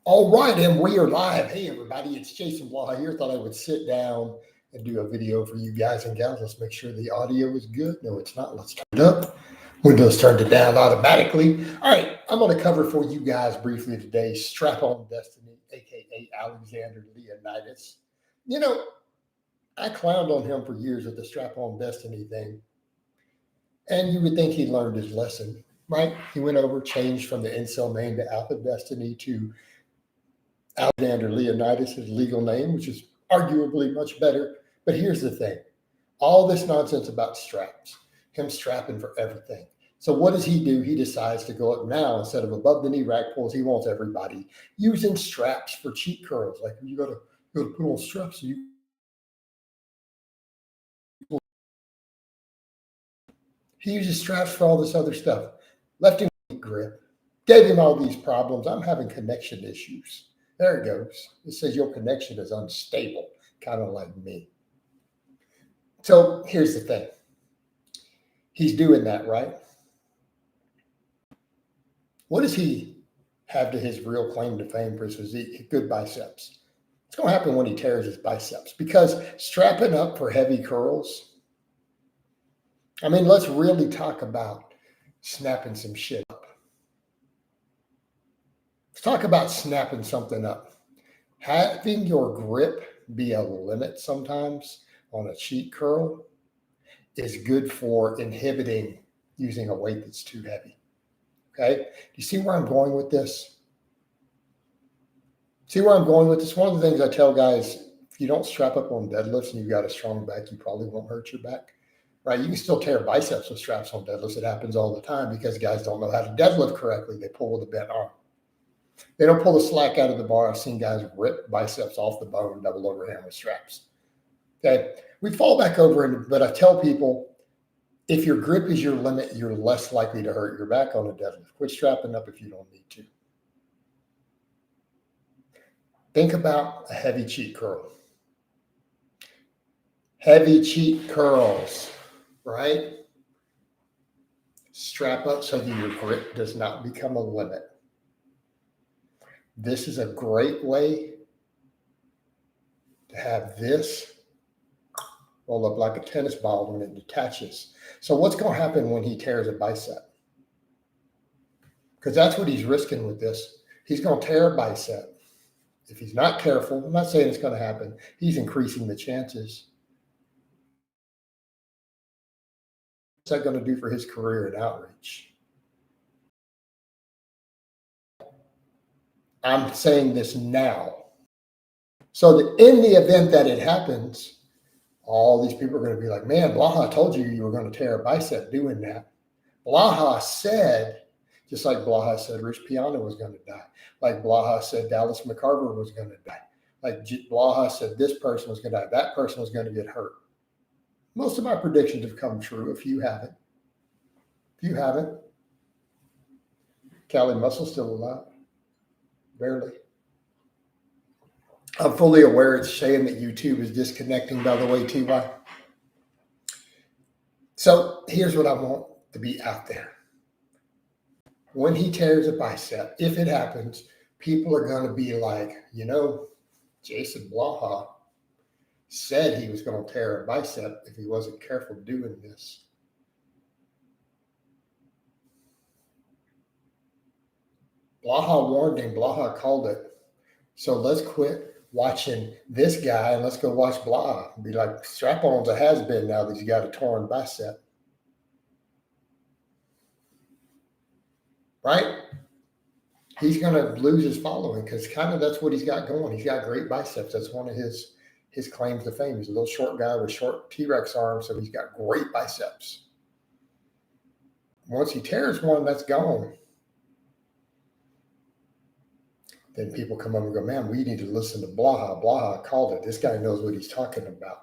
All right, and we are live. Hey, everybody, it's Jason Blaha here. Thought I would sit down and do a video for you guys and gals. Let's make sure the audio is good. No, it's not. Let's turn it up. Windows turned it down automatically. All right, I'm going to cover for you guys briefly today Strap-on Destiny, aka Alexander Leonidas. You know, I clowned on him for years with the Strap-on Destiny thing, and you would think he learned his lesson, right? He went over, changed from the incel name to Alpha Destiny to Alexander Leonidas, his legal name, which is arguably much better. But here's the thing, all this nonsense about straps, him strapping for everything. So what does he do? He decides to go up now, instead of above the knee rack pulls, he wants everybody using straps for cheat curls. Like you gotta put on straps. So he uses straps for all this other stuff. Left him grip, gave him all these problems. I'm having connection issues. There it goes. It says your connection is unstable, kind of like me. So here's the thing. He's doing that, right? What does he have to his real claim to fame for his physique? Good biceps. It's going to happen when he tears his biceps, because strapping up for heavy curls, I mean, let's really talk about snapping some shit up. Let's talk about snapping something up. Having your grip be a limit sometimes on a cheat curl is good for inhibiting using a weight that's too heavy. Okay? Do you see where I'm going with this? See where I'm going with this? One of the things I tell guys, if you don't strap up on deadlifts and you've got a strong back, you probably won't hurt your back. Right? You can still tear biceps with straps on deadlifts. It happens all the time because guys don't know how to deadlift correctly. They pull with a bent arm. They don't pull the slack out of the bar. I've seen guys rip biceps off the bone, double overhand with straps. Okay, we fall back over, but I tell people, if your grip is your limit, you're less likely to hurt your back on a deadlift. Quit strapping up if you don't need to. Think about a heavy cheat curl. Heavy cheat curls, right? Strap up so that your grip does not become a limit. This is a great way to have this roll up like a tennis ball when it detaches. So what's going to happen when he tears a bicep? Because that's what he's risking with this. He's going to tear a bicep. If he's not careful, I'm not saying it's going to happen, he's increasing the chances. What's that going to do for his career and outreach? I'm saying this now. So that in the event that it happens, all these people are going to be like, man, Blaha told you were going to tear a bicep doing that. Blaha said, just like Blaha said Rich Piana was going to die. Like Blaha said Dallas McCarver was going to die. Like Blaha said this person was going to die. That person was going to get hurt. Most of my predictions have come true. If you haven't. Cali Muscle's still alive. Barely. I'm fully aware it's saying that YouTube is disconnecting, by the way, TY. So here's what I want to be out there. When he tears a bicep, if it happens, people are going to be like, Jason Blaha said he was going to tear a bicep if he wasn't careful doing this. Blaha warned him. Blaha called it. So let's quit watching this guy and let's go watch Blaha. Be like, Strap-on's a has-been now that he's got a torn bicep. Right? He's going to lose his following because kind of that's what he's got going. He's got great biceps. That's one of his claims to fame. He's a little short guy with short T-Rex arms, so he's got great biceps. Once he tears one, that's gone. Then people come up and go, man, we need to listen to Blaha. Blaha called it. This guy knows what he's talking about.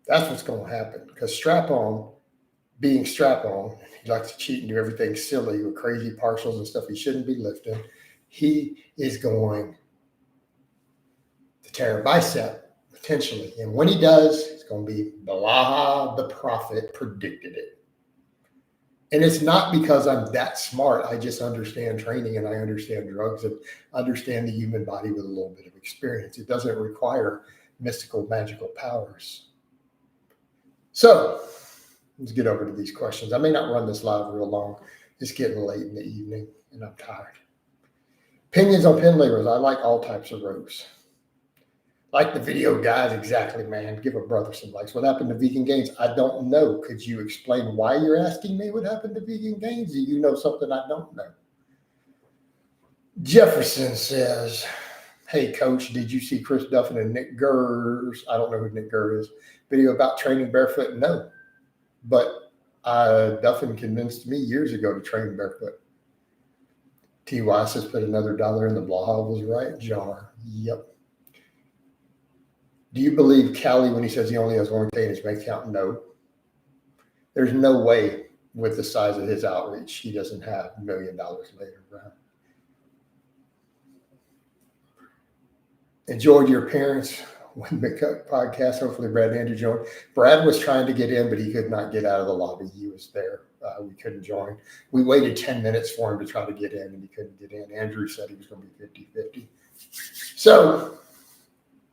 That's what's going to happen because strap-on, being strap-on, he likes to cheat and do everything silly with crazy partials and stuff he shouldn't be lifting. He is going to tear a bicep, potentially. And when he does, it's going to be Blaha the prophet predicted it. And it's not because I'm that smart. I just understand training and I understand drugs and understand the human body with a little bit of experience. It doesn't require mystical, magical powers. So let's get over to these questions. I may not run this live real long. It's getting late in the evening and I'm tired. Opinions on pin labors. I like all types of ropes. Like the video, guys. Exactly, man. Give a brother some likes. What happened to vegan gains? I don't know. Could you explain why you're asking me what happened to vegan gains? Do you know something I don't know? Jefferson says, hey, coach, did you see Chris Duffin and Nick Gurr's, I don't know who Nick Gurr is, video about training barefoot? No. But Duffin convinced me years ago to train barefoot. T.Y. says, put another dollar in the Blaha was right jar. Yep. Do you believe Callie when he says he only has 1K in his bank account? No. There's no way with the size of his outreach he doesn't have $1 million later around. Enjoyed your appearance when the podcast. Hopefully Brad and Andrew joined. Brad was trying to get in, but he could not get out of the lobby. He was there. We couldn't join. We waited 10 minutes for him to try to get in, and he couldn't get in. Andrew said he was going to be 50-50. So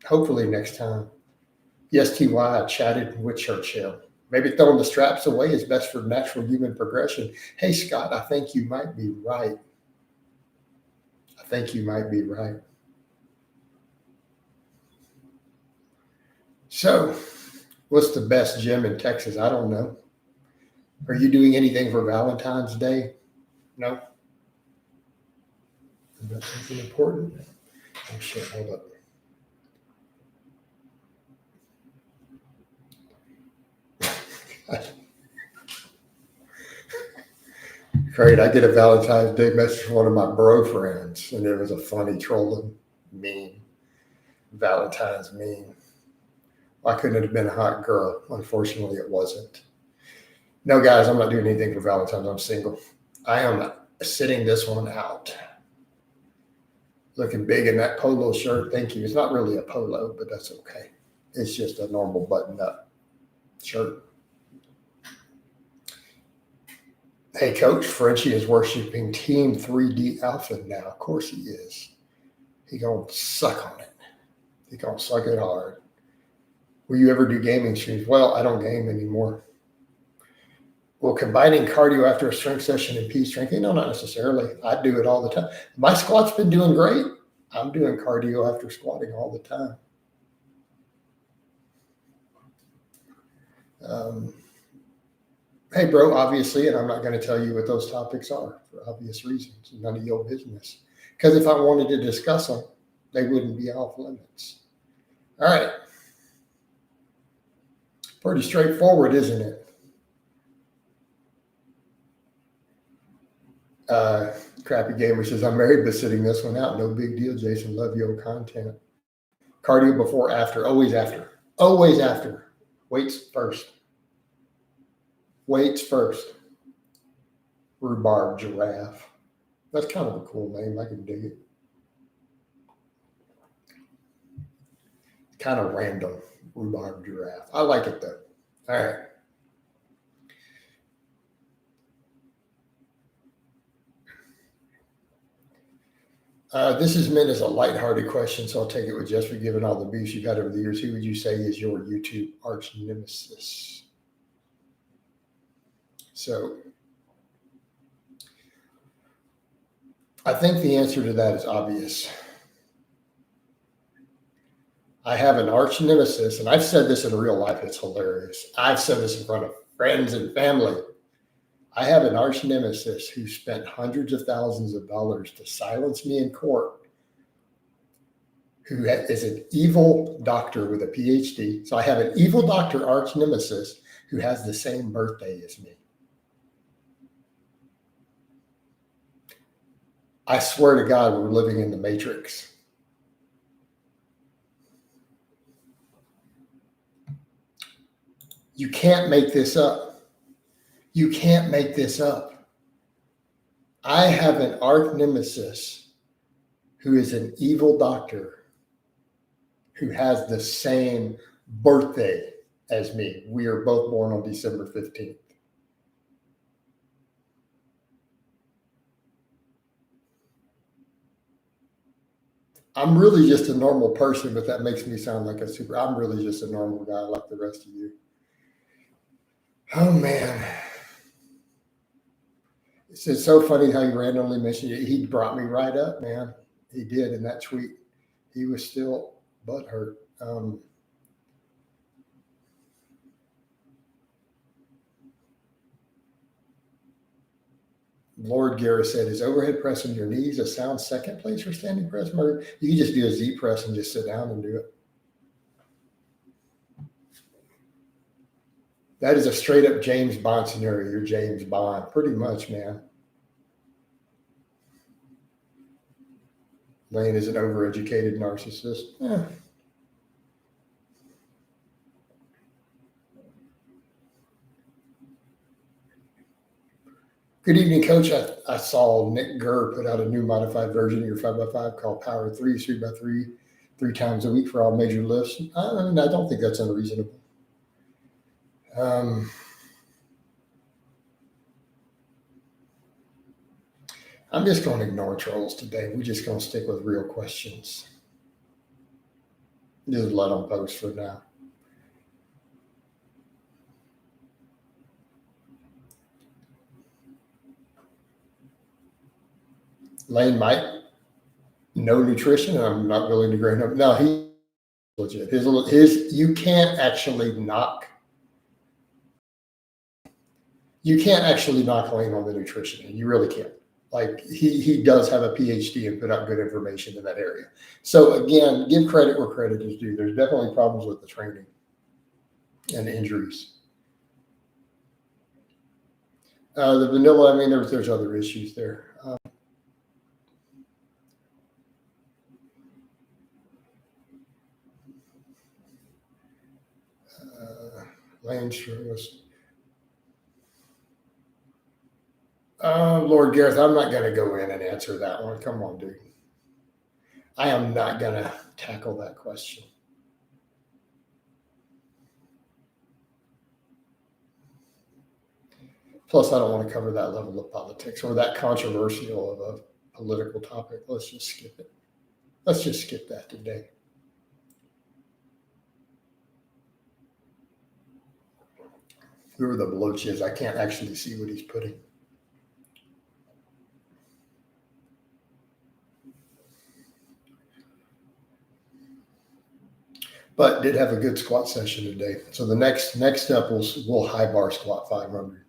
hopefully next time. Yes, T.Y. I chatted with Churchill. Maybe throwing the straps away is best for natural human progression. Hey, Scott, I think you might be right. I think you might be right. So, what's the best gym in Texas? I don't know. Are you doing anything for Valentine's Day? No. Is that something important? Oh, shit, hold up. Great. I get a Valentine's Day message from one of my bro friends, and it was a funny trolling meme. Valentine's meme. Why couldn't it have been a hot girl? Unfortunately, it wasn't. No, guys, I'm not doing anything for Valentine's. I'm single. I am sitting this one out. Looking big in that polo shirt. Thank you. It's not really a polo, but that's okay. It's just a normal button-up shirt. Hey, Coach, Frenchie is worshiping Team 3D Alpha now. Of course he is. He going to suck on it. He going to suck it hard. Will you ever do gaming streams? Well, I don't game anymore. Well, combining cardio after a strength session and peace drinking? No, not necessarily. I do it all the time. My squat's been doing great. I'm doing cardio after squatting all the time. Hey, bro, obviously, and I'm not going to tell you what those topics are for obvious reasons. None of your business. Because if I wanted to discuss them, they wouldn't be off limits. All right. Pretty straightforward, isn't it? Crappy Gamer says, I'm married, but sitting this one out. No big deal, Jason. Love your content. Cardio before, after. Always after. Always after. Weights first. Weights first. Rhubarb giraffe. That's kind of a cool name. I can dig it. Kind of random. Rhubarb giraffe. I like it though. All right. This is meant as a lighthearted question, so I'll take it with Jess for giving all the abuse you've had over the years. Who would you say is your YouTube arch nemesis? So I think the answer to that is obvious. I have an arch nemesis, and I've said this in real life. It's hilarious. I've said this in front of friends and family. I have an arch nemesis who spent hundreds of thousands of dollars to silence me in court, who is an evil doctor with a PhD. So I have an evil doctor arch nemesis who has the same birthday as me. I swear to God, we're living in the Matrix. You can't make this up. You can't make this up. I have an arch nemesis who is an evil doctor who has the same birthday as me. We are both born on December 15th. I'm really just a normal person, but that makes me sound like I'm really just a normal guy like the rest of you. Oh man. It's so funny how you randomly mentioned it. He brought me right up, man. He did in that tweet. He was still butthurt. Lord Garrett said, "Is overhead press on your knees a sound second place for standing press? Or you can just do a Z press and just sit down and do it." That is a straight up James Bond scenario. You're James Bond, pretty much, man. Lane is an overeducated narcissist. Yeah. Good evening, Coach. I saw Nick Gurr put out a new modified version of your 5x5 called Power 3, 3x3, 3 times a week for all major lifts. I mean, I don't think that's unreasonable. I'm just going to ignore trolls today. We're just going to stick with real questions. Just let them post for now. Lane might know nutrition, and I'm not willing to grade him. No, he's legit. His you can't actually knock Lane on the nutrition, and you really can't. Like he does have a PhD and put out good information in that area. So again, give credit where credit is due. There's definitely problems with the training and injuries. The vanilla, I mean, there's other issues there. Lane sure was. Lord Gareth, I'm not going to go in and answer that one. Come on, dude. I am not going to tackle that question. Plus, I don't want to cover that level of politics or that controversial of a political topic. Let's just skip it. Let's just skip that today. Who are the bloaches? I can't actually see what he's putting. But did have a good squat session today. So the next step we'll high bar squat 500.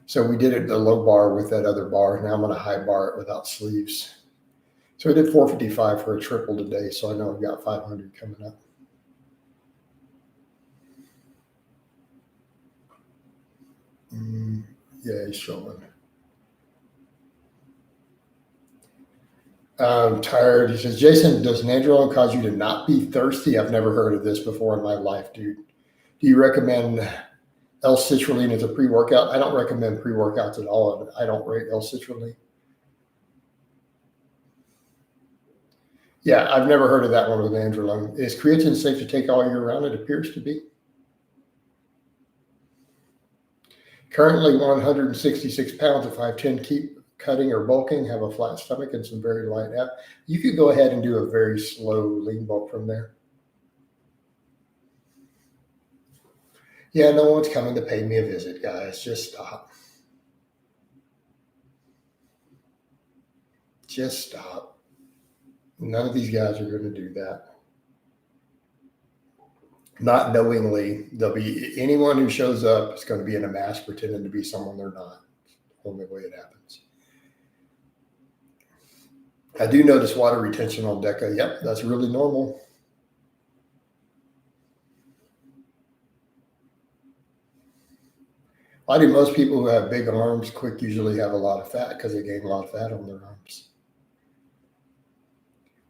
So we did it the low bar with that other bar. Now I'm going to high bar it without sleeves. So we did 455 for a triple today. So I know I've got 500 coming up. Yeah, he's showing. I'm tired. He says, Jason, does Nandrolone cause you to not be thirsty? I've never heard of this before in my life, dude. Do you recommend L-citrulline as a pre-workout? I don't recommend pre-workouts at all. I don't rate L-citrulline. Yeah, I've never heard of that one with Nandrolone. Is creatine safe to take all year round? It appears to be. Currently 166 pounds at 5'10", keep cutting or bulking, have a flat stomach and some very light ab. You could go ahead and do a very slow lean bulk from there. Yeah, no one's coming to pay me a visit, guys. Just stop. Just stop. None of these guys are going to do that. Not knowingly, there'll be anyone who shows up is going to be in a mask pretending to be someone they're not. Only way it happens. I do notice water retention on DECA. Yep, that's really normal. Why do most people who have big arms quick usually have a lot of fat? Because they gain a lot of fat on their arms.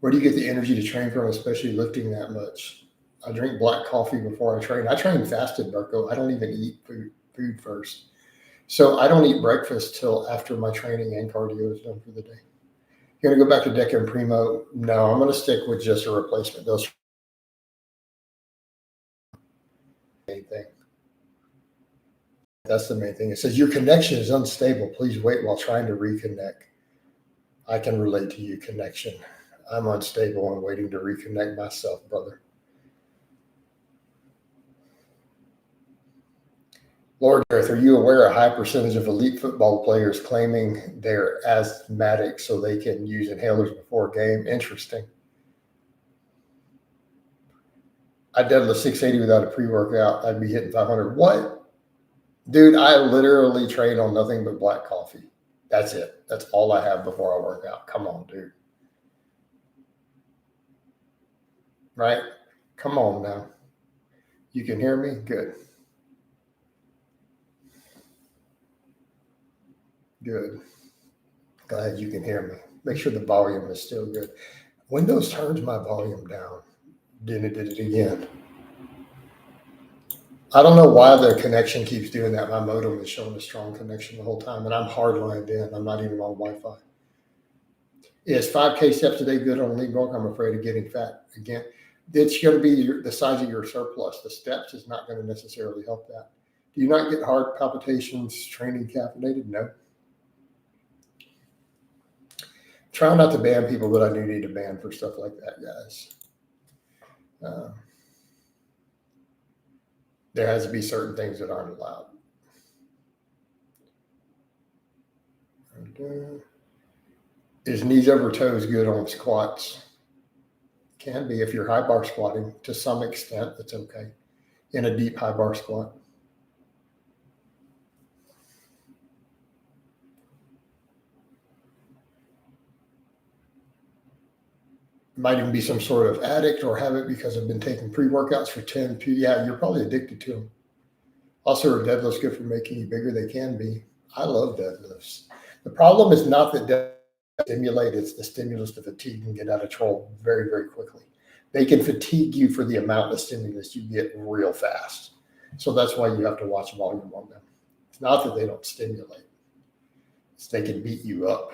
Where do you get the energy to train from, especially lifting that much? I drink black coffee before I train. I train fasted, Marco. I don't even eat food first. So I don't eat breakfast till after my training and cardio is done for the day. You're going to go back to DECA and Primo? No, I'm going to stick with just a replacement dose. Main thing. That's the main thing. It says your connection is unstable. Please wait while trying to reconnect. I can relate to you, connection. I'm unstable and waiting to reconnect myself, brother. Lord Gareth, are you aware a high percentage of elite football players claiming they're asthmatic so they can use inhalers before a game? Interesting. I deadlift 680 without a pre-workout. I'd be hitting 500. What? Dude, I literally train on nothing but black coffee. That's it. That's all I have before I work out. Come on, dude. Right? Come on now. You can hear me? Good. Good. Glad you can hear me. Make sure the volume is still good. Windows turns my volume down. Then it did it again. I don't know why the connection keeps doing that. My modem is showing a strong connection the whole time, and I'm hardlined in. I'm not even on Wi-Fi. Is 5K steps a day good on lean bulk? I'm afraid of getting fat again. It's going to be the size of your surplus. The steps is not going to necessarily help that. Do you not get heart palpitations training caffeinated? No. Try not to ban people, but I do need to ban for stuff like that, guys. There has to be certain things that aren't allowed. Is knees over toes good on squats? Can be if you're high bar squatting to some extent. That's okay in a deep high bar squat. Might even be some sort of addict or habit because I've been taking pre-workouts for 10. Yeah, you're probably addicted to them. Also, are deadlifts good for making you bigger? They can be. I love deadlifts. The problem is not that deadlifts stimulate, it's the stimulus to fatigue and get out of control very, very quickly. They can fatigue you for the amount of stimulus you get real fast. So that's why you have to watch volume on them. It's not that they don't stimulate. It's they can beat you up.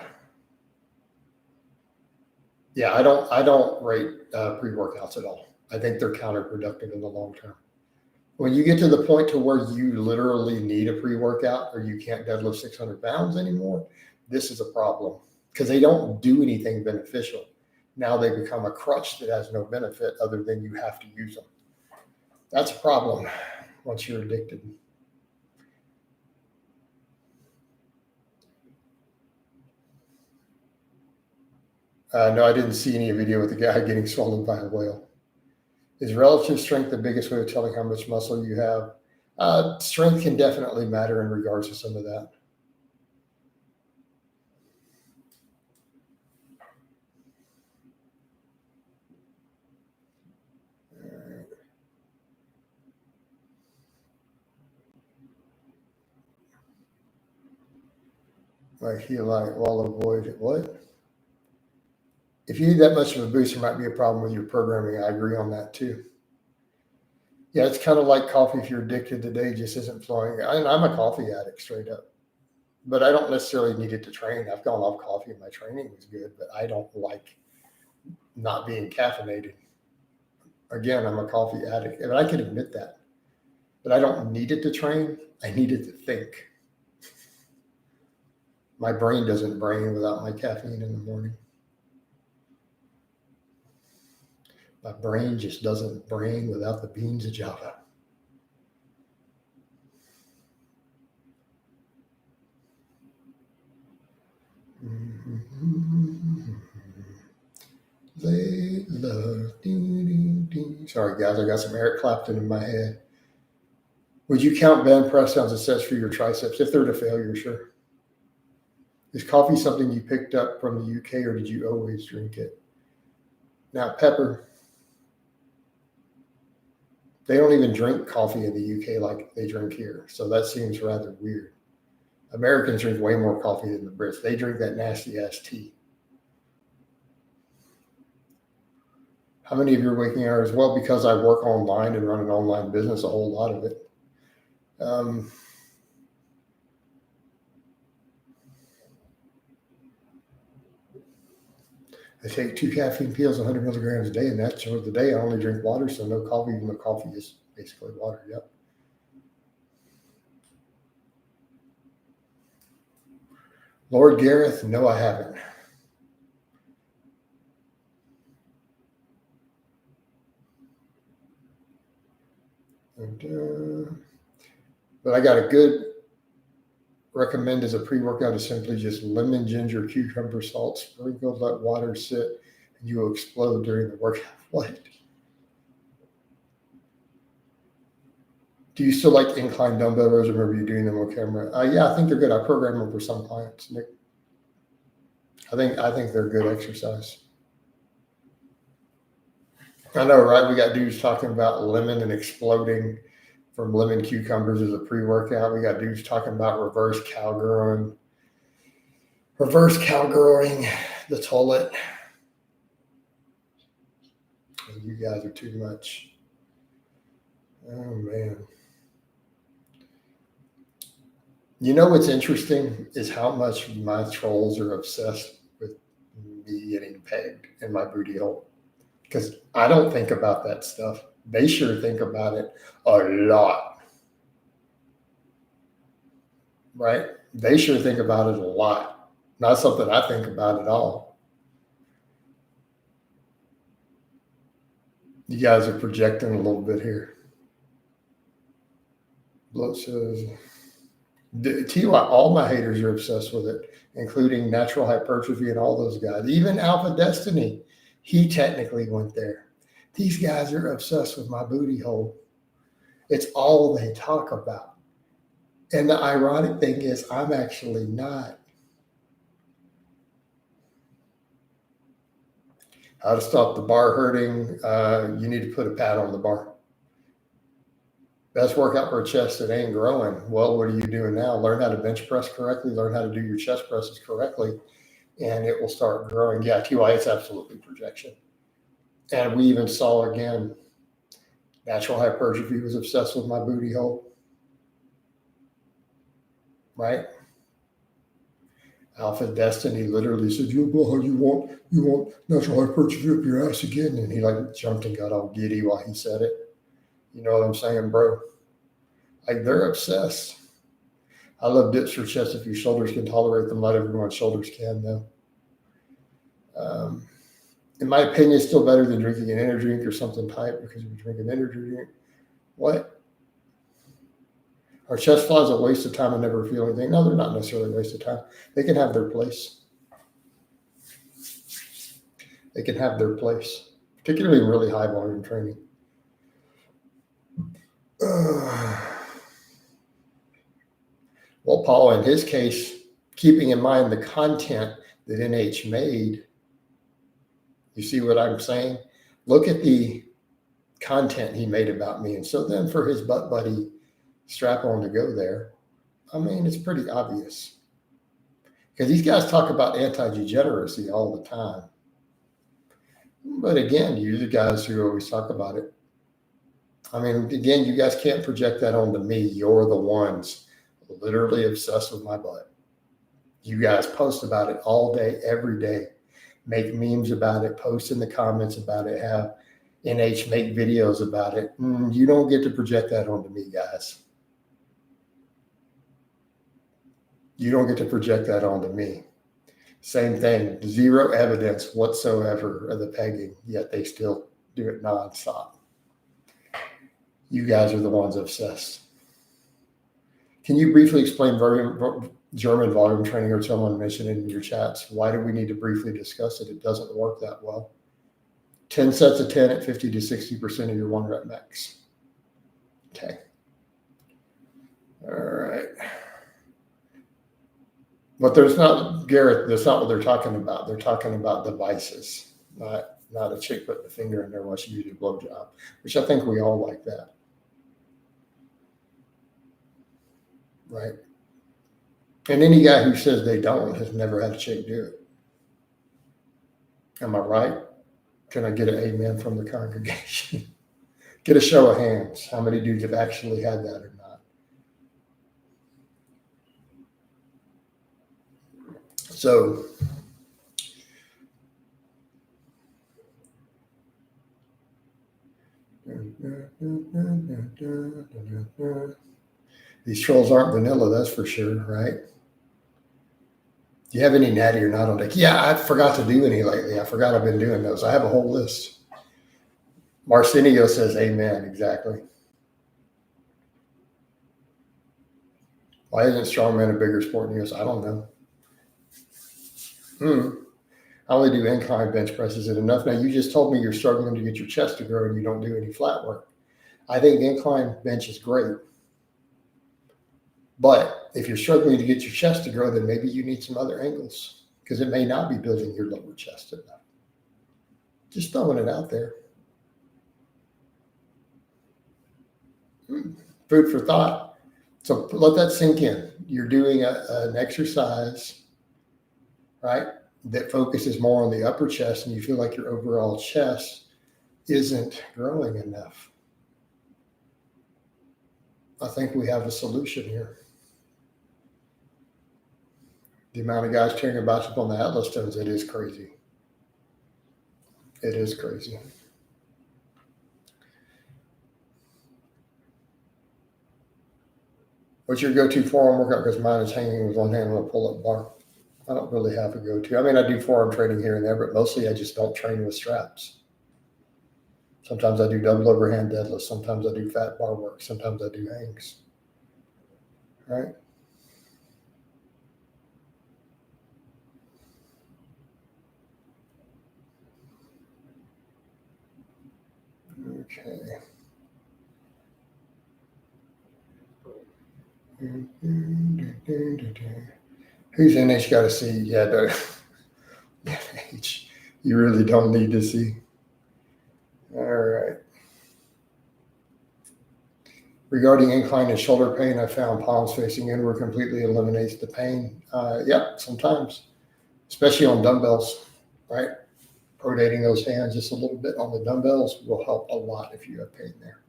Yeah, I don't rate pre-workouts at all. I think they're counterproductive in the long term. When you get to the point to where you literally need a pre-workout or you can't deadlift 600 pounds anymore, this is a problem because they don't do anything beneficial. Now they become a crutch that has no benefit other than you have to use them. That's a problem once you're addicted. No, I didn't see any video with the guy getting swallowed by a whale. Is relative strength the biggest way of telling how much muscle you have? Strength can definitely matter in regards to some of that. Like he like will avoid it. What? If you need that much of a boost, there might be a problem with your programming. I agree on that too. Yeah, it's kind of like coffee. If you're addicted, the day just isn't flowing. I'm a coffee addict straight up, but I don't necessarily need it to train. I've gone off coffee and my training was good, but I don't like not being caffeinated. Again, I'm a coffee addict, and I can admit that, but I don't need it to train. I need it to think. My brain doesn't brain without my caffeine in the morning. My brain just doesn't brain without the beans of Java. They love. Sorry, guys, I got some Eric Clapton in my head. Would you count band press downs as sets for your triceps? If they're to failure, sure. Is coffee something you picked up from the UK or did you always drink it? Now, Pepper, they don't even drink coffee in the UK like they drink here. So that seems rather weird. Americans drink way more coffee than the Brits. They drink that nasty ass tea. How many of your waking hours? Well, because I work online and run an online business, a whole lot of it. I take 2 caffeine pills, 100 milligrams a day, and that's for the day. I only drink water, so no coffee, even though coffee is basically water. Yep. Lord Gareth, no, I haven't. But I got a good recommend as a pre-workout is simply just lemon, ginger, cucumber, salt, sprinkled, let water sit, and you will explode during the workout. What? Do you still like incline dumbbell rows? Remember you doing them on camera? Yeah, I think they're good. I program them for some clients, Nick. I think they're good exercise. I know, right? We got dudes talking about lemon and exploding from lemon cucumbers as a pre-workout. We got dudes talking about reverse cowgirling the toilet. You guys are too much. Oh man. You know what's interesting is how much my trolls are obsessed with me getting pegged in my booty hole. Because I don't think about that stuff. They sure think about it a lot. Right? They sure think about it a lot. Not something I think about at all. You guys are projecting a little bit here. Blood says, TY, all my haters are obsessed with it, including natural hypertrophy and all those guys. Even Alpha Destiny, he technically went there. These guys are obsessed with my booty hole. It's all they talk about. And the ironic thing is, I'm actually not. How to stop the bar hurting? You need to put a pad on the bar. Best workout for a chest that ain't growing. Well, what are you doing now? Learn how to bench press correctly. Learn how to do your chest presses correctly, and it will start growing. Yeah, TY, it's absolutely projection. And we even saw again, natural hypertrophy was obsessed with my booty hole. Right? Alpha Destiny literally said, you want natural hypertrophy up your ass again? And he like jumped and got all giddy while he said it. You know what I'm saying, bro? Like, they're obsessed. I love dips for chest if your shoulders can tolerate them. Not everyone's shoulders can, though. In my opinion, it's still better than drinking an energy drink or something type, because if you drink an energy drink, what? Are chest flies a waste of time and never feel anything? No, they're not necessarily a waste of time. They can have their place. They can have their place, particularly in really high volume training. Well, Paul, in his case, keeping in mind the content that NH made, you see what I'm saying? Look at the content he made about me. And so then for his butt buddy strap on to go there, I mean, it's pretty obvious. Because these guys talk about anti-degeneracy all the time. But again, you're the guys who always talk about it. I mean, again, you guys can't project that onto me. You're the ones literally obsessed with my butt. You guys post about it all day, every day. Make memes about it, post in the comments about it, have NH make videos about it. You don't get to project that onto me, guys. You don't get to project that onto me. Same thing, zero evidence whatsoever of the pegging, yet they still do it nonstop. You guys are the ones obsessed. Can you briefly explain German volume training, or someone mentioned it in your chats? Why do we need to briefly discuss it? It doesn't work that well. 10 sets of 10 at 50 to 60% of your 1 rep max. Okay. All right. But there's not, Garrett, that's not what they're talking about. They're talking about devices, not a chick putting a finger in there while she uses a blowjob, which I think we all like that. Right? And any guy who says they don't has never had a chick do it. Am I right? Can I get an amen from the congregation? Get a show of hands. How many dudes have actually had that or not? So, these trolls aren't vanilla, that's for sure, right? Do you have any natty or not on deck? Yeah, I forgot to do any lately. I forgot I've been doing those. I have a whole list. Marcinio says amen, exactly. Why isn't strongman a bigger sport than US? I don't know. I only do incline bench presses. Is it enough? Now, you just told me you're struggling to get your chest to grow and you don't do any flat work. I think incline bench is great. But if you're struggling to get your chest to grow, then maybe you need some other angles because it may not be building your lower chest enough. Just throwing it out there. Food for thought. So let that sink in. You're doing an exercise, right, that focuses more on the upper chest, and you feel like your overall chest isn't growing enough. I think we have a solution here. The amount of guys carrying a bicep on the Atlas stones, it is crazy. It is crazy. What's your go-to forearm workout? Because mine is hanging with one hand on a pull-up bar. I don't really have a go-to. I mean, I do forearm training here and there, but mostly I just don't train with straps. Sometimes I do double overhand deadlifts. Sometimes I do fat bar work. Sometimes I do hangs. Right? Okay. Who's NH got to see? Yeah, NH. You really don't need to see. All right. Regarding incline and shoulder pain, I found palms facing inward completely eliminates the pain. Yeah, sometimes, especially on dumbbells, right? Rotating those hands just a little bit on the dumbbells will help a lot if you have pain there.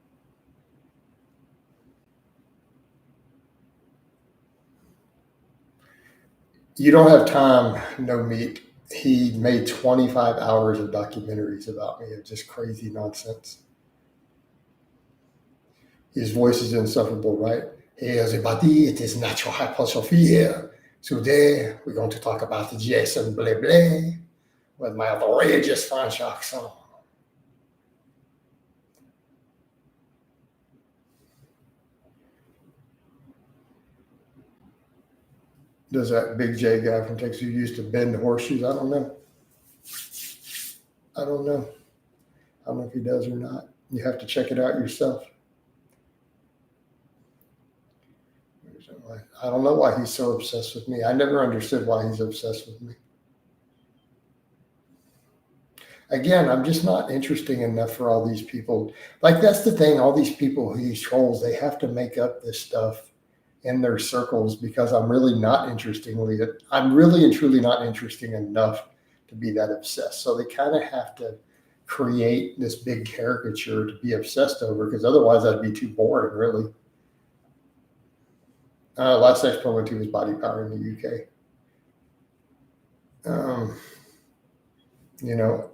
You don't have time, no meat. He made 25 hours of documentaries about me of just crazy nonsense. His voice is insufferable, right? Hey, everybody, it is natural hypertrophy here. Today, we're going to talk about Jason Blaha with my outrageous French accent. Does that big J guy from Texas who used to bend horseshoes? I don't know. I don't know if he does or not. You have to check it out yourself. I don't know why he's so obsessed with me. I never understood why he's obsessed with me. Again, I'm just not interesting enough for all these people. Like, that's the thing. All these people, these trolls, they have to make up this stuff in their circles because I'm really I'm really and truly not interesting enough to be that obsessed. So they kind of have to create this big caricature to be obsessed over because otherwise I'd be too boring, really. Last expo I went to was Body Power in the UK.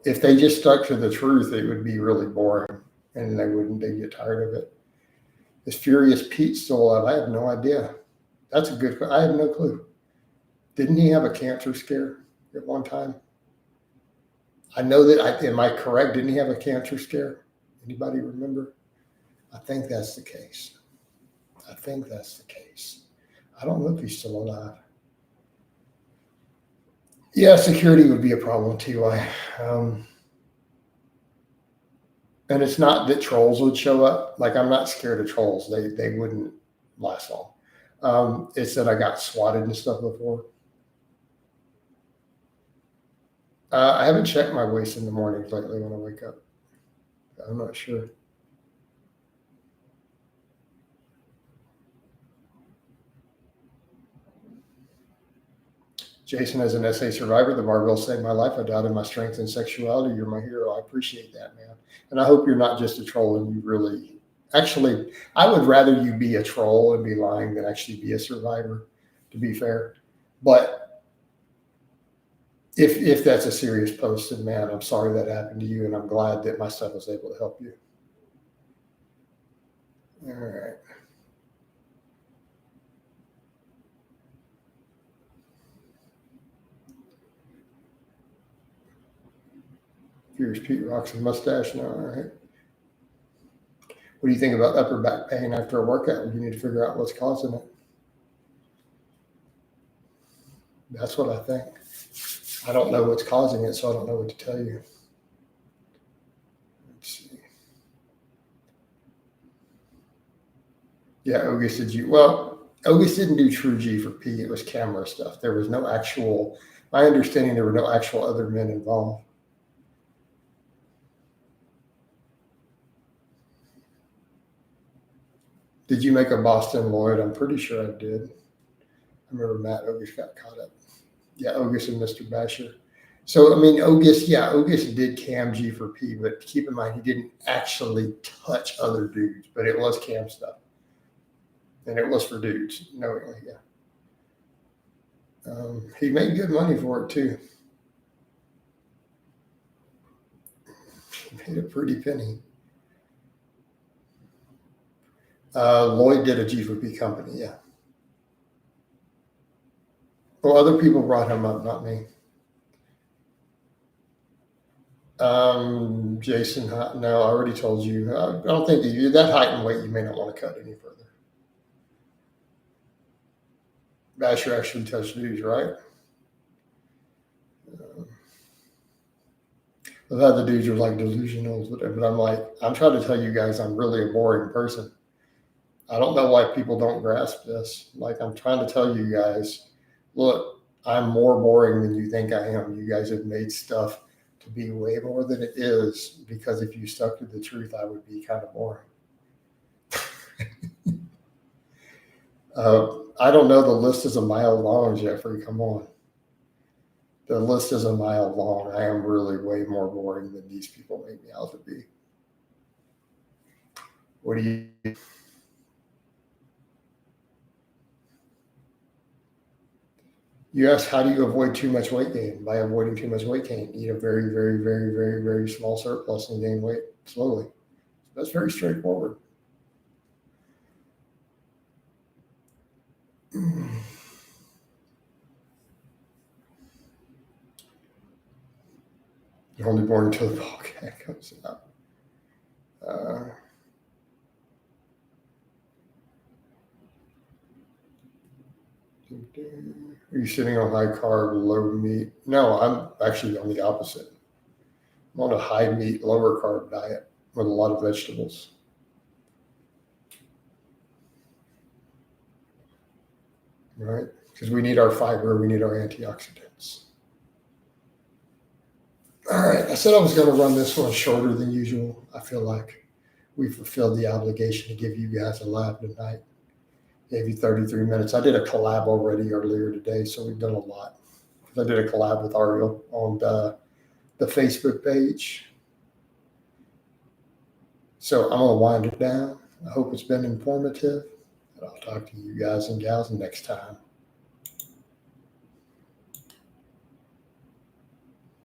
If they just stuck to the truth, it would be really boring and they'd get tired of it. Is Furious Pete still alive? I have no idea. That's a good question. I have no clue. Didn't he have a cancer scare at one time? I know that. Am I correct? Didn't he have a cancer scare? Anybody remember? I think that's the case. I don't know if he's still alive. Yeah, security would be a problem too. And it's not that trolls would show up. Like, I'm not scared of trolls. They wouldn't last long. It's that I got swatted and stuff before. I haven't checked my waist in the mornings lately when I wake up. I'm not sure. Jason, as an SA survivor, the barbell saved my life. I doubted my strength and sexuality. You're my hero. I appreciate that, man. And I hope you're not just a troll and you really, actually, I would rather you be a troll and be lying than actually be a survivor, to be fair. But if that's a serious post, then man, I'm sorry that happened to you. And I'm glad that my stuff was able to help you. All right. Here's Pete rocks a mustache now. All right. What do you think about upper back pain after a workout? You need to figure out what's causing it. That's what I think. I don't know what's causing it, so I don't know what to tell you. Let's see. Yeah, August did August didn't do true G for P. It was camera stuff. There was no actual, my understanding, there were no actual other men involved. Did you make a Boston Lloyd? I'm pretty sure I did. I remember Matt August got caught up. Yeah, August and Mr. Basher. So, I mean, August did cam G for P, but keep in mind, he didn't actually touch other dudes, but it was cam stuff. And it was for dudes, knowingly, yeah. He made good money for it, too. He made a pretty penny. Lloyd did a G for P company, yeah. Well, other people brought him up, not me. Jason, no, I already told you. I don't think you're that height and weight, you may not want to cut any further. Basher actually touched dudes, right? I've had the dudes are like delusional, whatever. But I'm like, I'm trying to tell you guys, I'm really a boring person. I don't know why people don't grasp this. Like, I'm trying to tell you guys, look, I'm more boring than you think I am. You guys have made stuff to be way more than it is, because if you stuck to the truth, I would be kind of boring. I don't know. The list is a mile long, Jeffrey. Come on. The list is a mile long. I am really way more boring than these people make me out to be. What do you? You asked, how do you avoid too much weight gain? By avoiding too much weight gain, eat a very, very, very, very, very small surplus and gain weight slowly. That's very straightforward. You're only born until the ball gag comes out. Are you sitting on high carb, low meat? No, I'm actually on the opposite. I'm on a high meat, lower carb diet with a lot of vegetables. Right? Because we need our fiber, we need our antioxidants. All right, I said I was going to run this one shorter than usual. I feel like we fulfilled the obligation to give you guys a lab tonight. Gave you 33 minutes. I did a collab already earlier today, so we've done a lot. I did a collab with Ariel on the Facebook page. So I'm going to wind it down. I hope it's been informative. And I'll talk to you guys and gals next time.